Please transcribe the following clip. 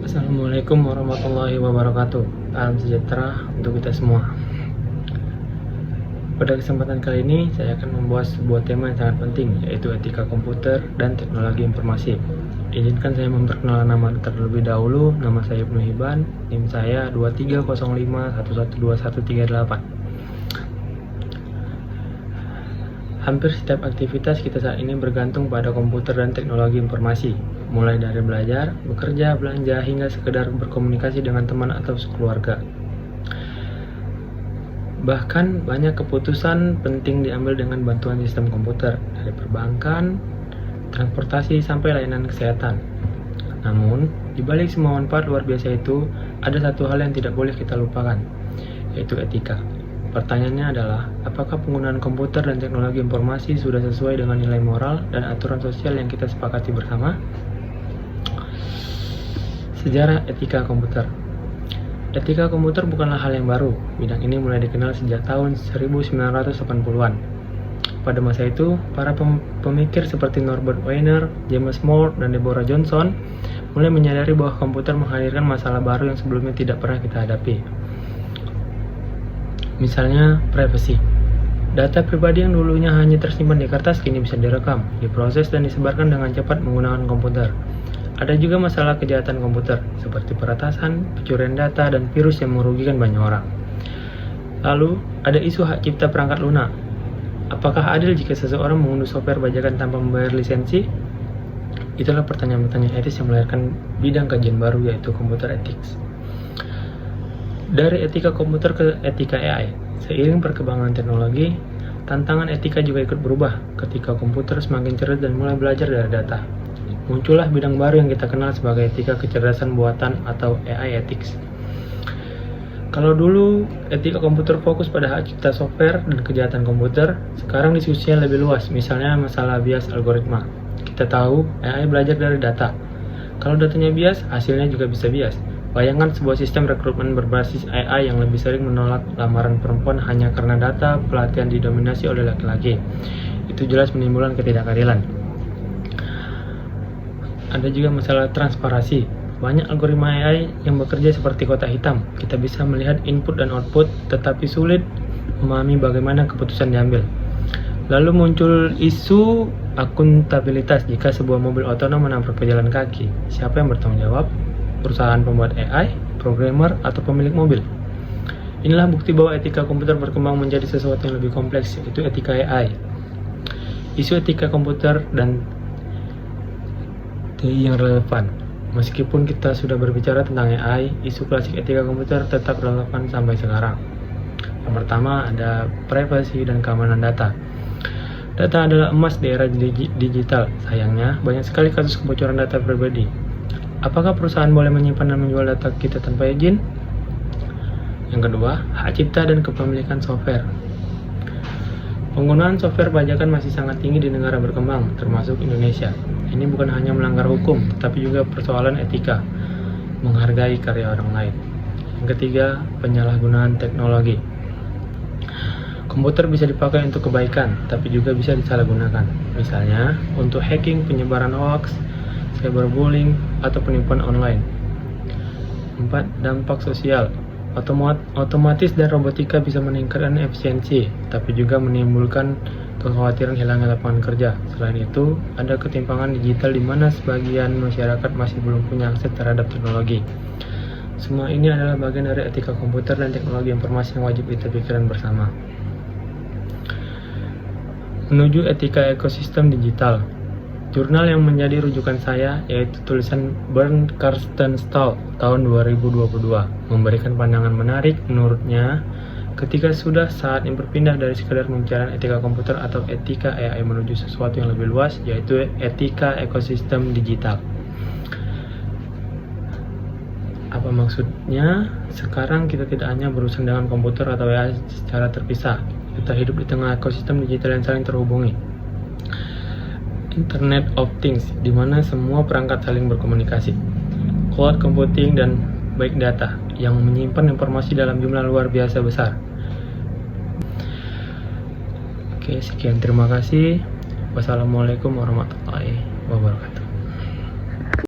Assalamualaikum warahmatullahi wabarakatuh. Salam sejahtera untuk kita semua. Pada kesempatan kali ini, saya akan membahas sebuah tema yang sangat penting, yaitu etika komputer dan teknologi informasi. Izinkan saya memperkenalkan nama terlebih dahulu. Nama saya Ibnu Hiban, NIM saya 2305112138. Hampir setiap aktivitas kita saat ini bergantung pada komputer dan teknologi informasi, mulai dari belajar, bekerja, belanja, hingga sekedar berkomunikasi dengan teman atau sekeluarga. Bahkan banyak keputusan penting diambil dengan bantuan sistem komputer, dari perbankan, transportasi, sampai layanan kesehatan. Namun, di balik semua manfaat luar biasa itu, ada satu hal yang tidak boleh kita lupakan, yaitu etika. Pertanyaannya adalah, apakah penggunaan komputer dan teknologi informasi sudah sesuai dengan nilai moral dan aturan sosial yang kita sepakati bersama? Sejarah etika komputer. Etika komputer bukanlah hal yang baru. Bidang ini mulai dikenal sejak tahun 1980-an. Pada masa itu, para pemikir seperti Norbert Wiener, James Moore, dan Deborah Johnson mulai menyadari bahwa komputer menghadirkan masalah baru yang sebelumnya tidak pernah kita hadapi. Misalnya, privasi. Data pribadi yang dulunya hanya tersimpan di kertas kini bisa direkam, diproses, dan disebarkan dengan cepat menggunakan komputer. Ada juga masalah kejahatan komputer, seperti peretasan, pencurian data, dan virus yang merugikan banyak orang. Lalu, ada isu hak cipta perangkat lunak. Apakah adil jika seseorang mengunduh software bajakan tanpa membayar lisensi? Itulah pertanyaan-pertanyaan etis yang melahirkan bidang kajian baru, yaitu computer ethics. Dari etika komputer ke etika AI, seiring perkembangan teknologi, tantangan etika juga ikut berubah ketika komputer semakin cerdas dan mulai belajar dari data. Muncullah bidang baru yang kita kenal sebagai etika kecerdasan buatan atau AI ethics. Kalau dulu etika komputer fokus pada hak cipta software dan kejahatan komputer, sekarang diskusinya lebih luas, misalnya masalah bias algoritma. Kita tahu AI belajar dari data. Kalau datanya bias, hasilnya juga bisa bias. Bayangkan sebuah sistem rekrutmen berbasis AI yang lebih sering menolak lamaran perempuan hanya karena data pelatihan didominasi oleh laki-laki. Itu jelas menimbulkan ketidakadilan. Ada juga masalah transparansi. Banyak algoritma AI yang bekerja seperti kotak hitam. Kita bisa melihat input dan output, tetapi sulit memahami bagaimana keputusan diambil. Lalu muncul isu akuntabilitas. Jika sebuah mobil otonom menabrak pejalan kaki, siapa yang bertanggung jawab? Perusahaan pembuat AI, programmer, atau pemilik mobil? Inilah bukti bahwa etika komputer berkembang menjadi sesuatu yang lebih kompleks, yaitu etika AI. Isu etika komputer dan TI yang relevan. Meskipun kita sudah berbicara tentang AI, isu klasik etika komputer tetap relevan sampai sekarang. Yang pertama ada privasi dan keamanan data. Data adalah emas di era digital. Sayangnya, banyak sekali kasus kebocoran data pribadi. Apakah perusahaan boleh menyimpan dan menjual data kita tanpa izin? Yang kedua, hak cipta dan kepemilikan software. Penggunaan software bajakan masih sangat tinggi di negara berkembang, termasuk Indonesia. Ini bukan hanya melanggar hukum, tetapi juga persoalan etika, menghargai karya orang lain. Yang ketiga, penyalahgunaan teknologi. Komputer bisa dipakai untuk kebaikan, tapi juga bisa disalahgunakan. Misalnya, untuk hacking, penyebaran hoax, cyberbullying, atau penipuan online. 4. Dampak sosial. Otomatis dan robotika bisa meningkatkan efisiensi, tapi juga menimbulkan kekhawatiran hilangnya lapangan kerja. Selain itu, ada ketimpangan digital di mana sebagian masyarakat masih belum punya akses terhadap teknologi. Semua ini adalah bagian dari etika komputer dan teknologi informasi yang wajib kita pikirkan bersama. Menuju etika ekosistem digital. Jurnal yang menjadi rujukan saya yaitu tulisan Bernd Carstenstall tahun 2022 memberikan pandangan menarik. Menurutnya, ketika sudah saatnya berpindah dari sekadar pembicaraan etika komputer atau etika AI menuju sesuatu yang lebih luas, yaitu etika ekosistem digital. Apa maksudnya? Sekarang kita tidak hanya berurusan dengan komputer atau AI secara terpisah. Kita hidup di tengah ekosistem digital yang saling terhubungi. Internet of Things, di mana semua perangkat saling berkomunikasi. Cloud computing dan big data yang menyimpan informasi dalam jumlah luar biasa besar. Oke, sekian, terima kasih. Wassalamualaikum warahmatullahi wabarakatuh.